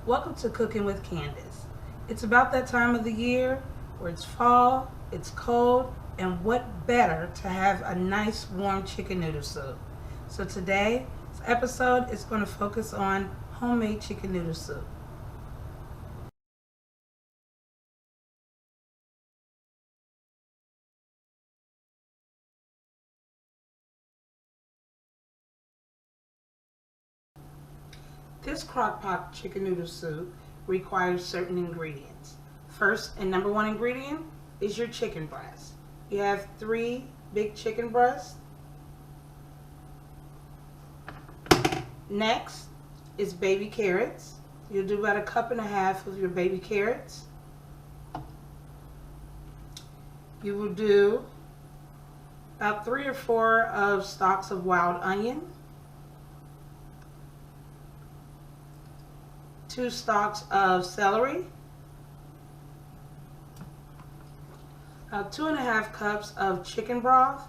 Welcome to Cooking with Candice. It's about that time of the year where it's fall, it's cold, and what better to have a nice warm chicken noodle soup. So today's episode is going to focus on homemade chicken noodle soup. This crock pot chicken noodle soup requires certain ingredients. First and number one ingredient is your chicken breast. You have 3 big chicken breasts. Next is baby carrots. You'll do about 1.5 cups of your baby carrots. You will do about 3 or 4 of stalks of wild onion, 2 stalks of celery, 2.5 cups of chicken broth.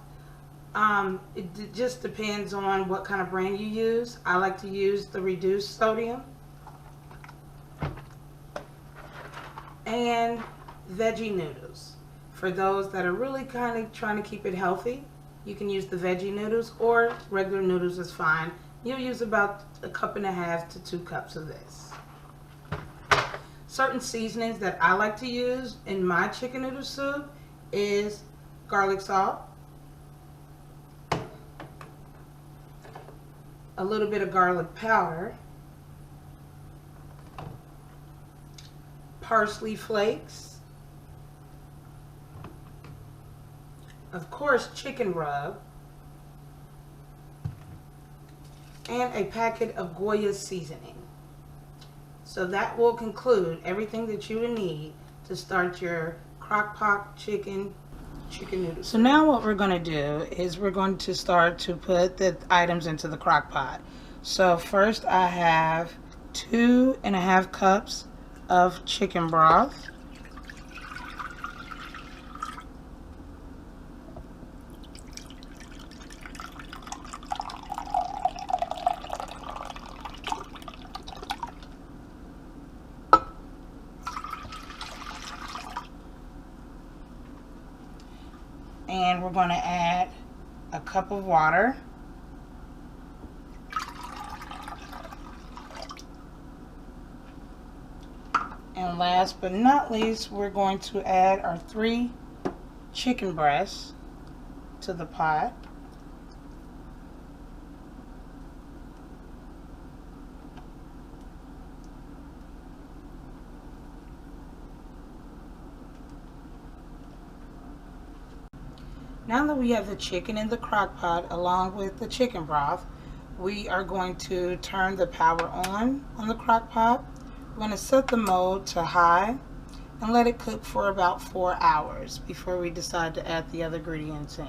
It just depends on what kind of brand you use. I like to use the reduced sodium. And veggie noodles. For those that are really kind of trying to keep it healthy, you can use the veggie noodles, or regular noodles is fine. You'll use about 1.5 to 2 cups of this. Certain seasonings that I like to use in my chicken noodle soup is garlic salt, a little bit of garlic powder, parsley flakes, of course chicken rub, and a packet of Goya seasoning. So that will conclude everything that you will need to start your crock pot chicken noodles. So now what we're going to do is we're going to start to put the items into the crock pot. So first I have 2.5 cups of chicken broth. And we're going to add 1 cup of water. And last but not least, we're going to add our 3 chicken breasts to the pot. Now that we have the chicken in the crock pot along with the chicken broth, we are going to turn the power on the crock pot. We're going to set the mode to high and let it cook for about 4 hours before we decide to add the other ingredients in.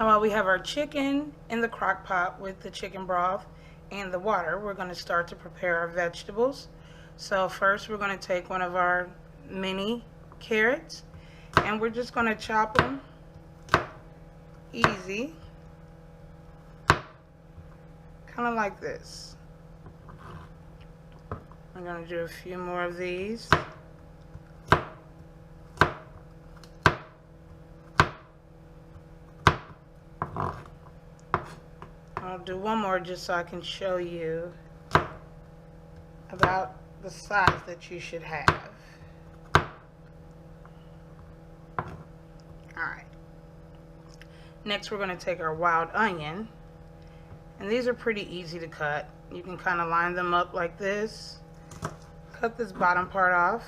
Now while we have our chicken in the crock pot with the chicken broth and the water, we're going to start to prepare our vegetables. So first we're going to take one of our mini carrots, and we're just going to chop them easy, kind of like this. I'm going to do a few more of these. I'll do one more just so I can show you about the size that you should have. Alright, next we're going to take our wild onion, and these are pretty easy to cut. You can kind of line them up like this, cut this bottom part off,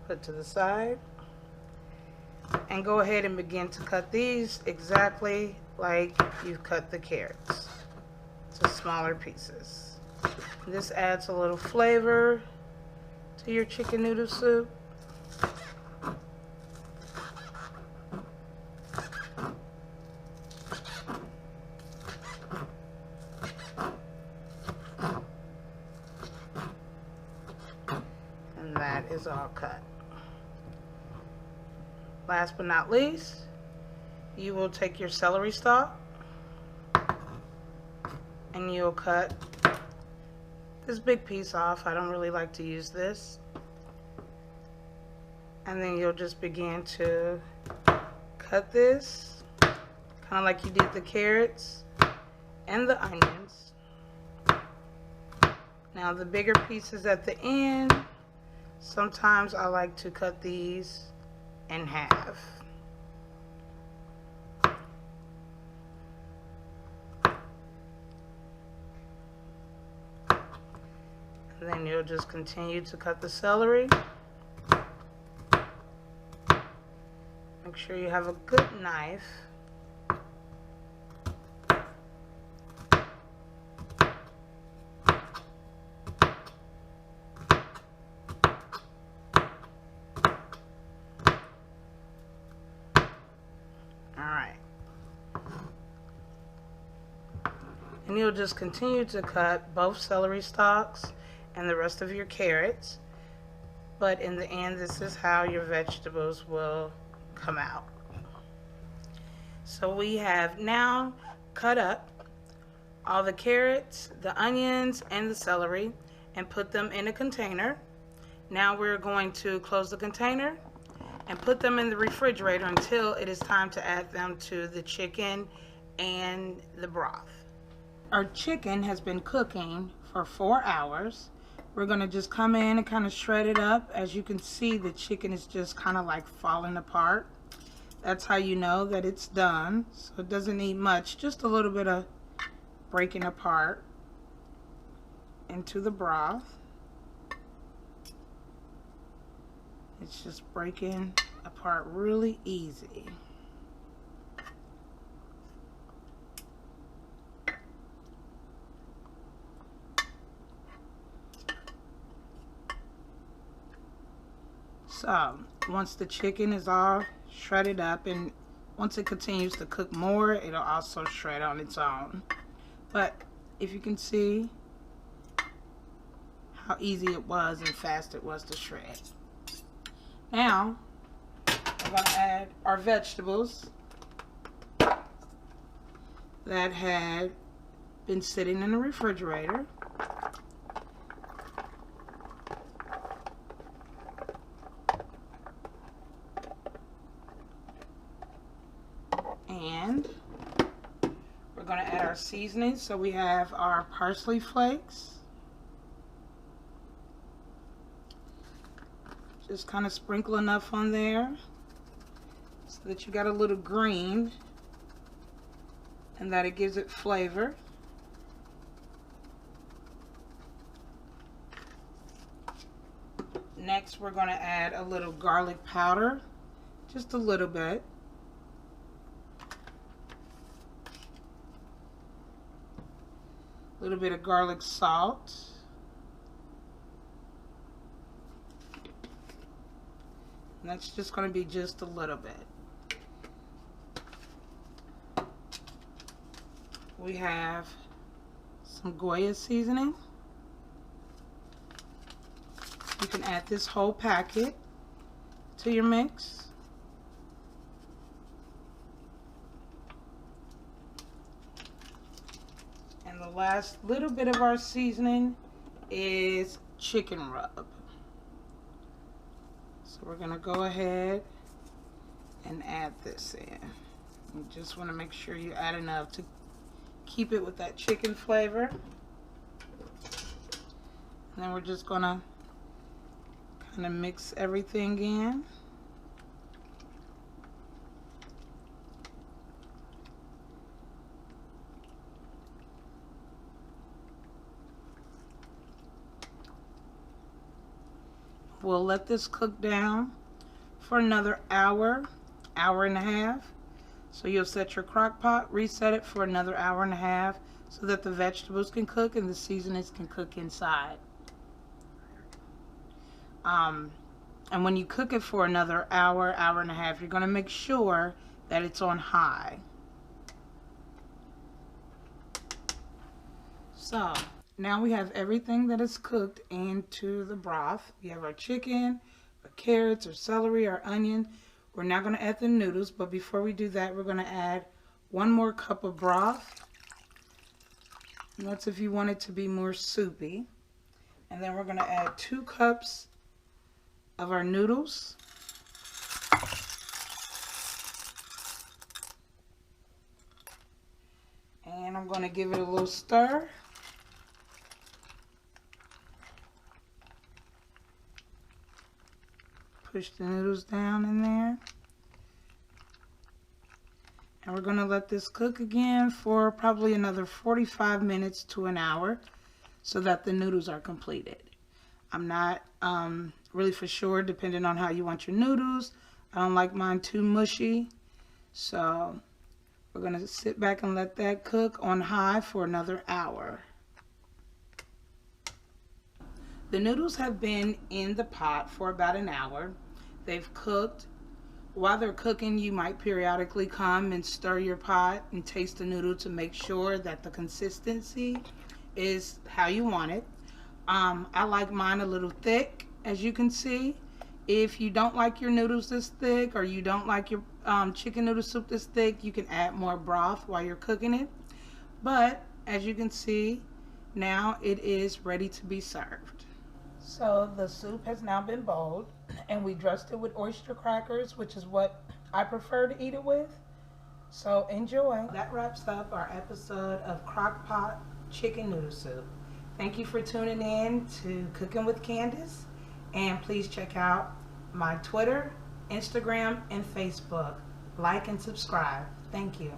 put to the side, and go ahead and begin to cut these exactly like you've cut the carrots, to smaller pieces. This adds a little flavor to your chicken noodle soup. And that is all cut. Last but not least, you will take your celery stalk and you'll cut this big piece off. I don't really like to use this. And then you'll just begin to cut this, kind of like you did the carrots and the onions. Now the bigger pieces at the end, sometimes I like to cut these in half. And then you'll just continue to cut the celery. Make sure you have a good knife. Alright. And you'll just continue to cut both celery stalks and the rest of your carrots. But in the end, this is how your vegetables will come out. So we have now cut up all the carrots, the onions, and the celery and put them in a container. Now we're going to close the container and put them in the refrigerator until it is time to add them to the chicken and the broth. Our chicken has been cooking for 4 hours. We're going to just come in and kind of shred it up. As you can see, the chicken is just kind of like falling apart. That's how you know that it's done. So it doesn't need much, just a little bit of breaking apart into the broth. It's just breaking apart really easy. So once the chicken is all shredded up, and once it continues to cook more, it'll also shred on its own. But if you can see how easy it was and fast it was to shred. Now we're going to add our vegetables that had been sitting in the refrigerator. And we're going to add our seasonings. So we have our Parsley Flakes. Just kind of sprinkle enough on there so that you got a little green and that it gives it flavor. Next, we're going to add a little garlic powder, just a little bit. A little bit of garlic salt. And that's just going to be just a little bit. We have some Goya seasoning. You can add this whole packet to your mix. And the last little bit of our seasoning is chicken rub. So we're going to go ahead and add this in. You just want to make sure you add enough to keep it with that chicken flavor. And then we're just going to kind of mix everything in. We'll let this cook down for another hour, hour and a half. So you'll set your crock pot, reset it for another hour and a half so that the vegetables can cook and the seasonings can cook inside. And when you cook it for another hour, hour and a half, you're going to make sure that it's on high. So now we have everything that is cooked into the broth. We have our chicken, our carrots, our celery, our onion. We're now going to add the noodles, but before we do that, we're going to add 1 more cup of broth. And that's if you want it to be more soupy. And then we're going to add 2 cups of our noodles. And I'm going to give it a little stir. Push the noodles down in there. And we're going to let this cook again for probably another 45 minutes to an hour so that the noodles are completed. I'm not really for sure, depending on how you want your noodles. I don't like mine too mushy. So we're going to sit back and let that cook on high for another hour. The noodles have been in the pot for about an hour. They've cooked. While they're cooking, you might periodically come and stir your pot and taste the noodle to make sure that the consistency is how you want it. I like mine a little thick, as you can see. If you don't like your noodles this thick, or you don't like your chicken noodle soup this thick, you can add more broth while you're cooking it. But as you can see, now it is ready to be served. So the soup has now been bowled, and we dressed it with oyster crackers, which is what I prefer to eat it with. So enjoy. That wraps up our episode of Crock Pot Chicken Noodle Soup. Thank you for tuning in to Cooking with Candice, and please check out my Twitter, Instagram, and Facebook. Like and subscribe. Thank you.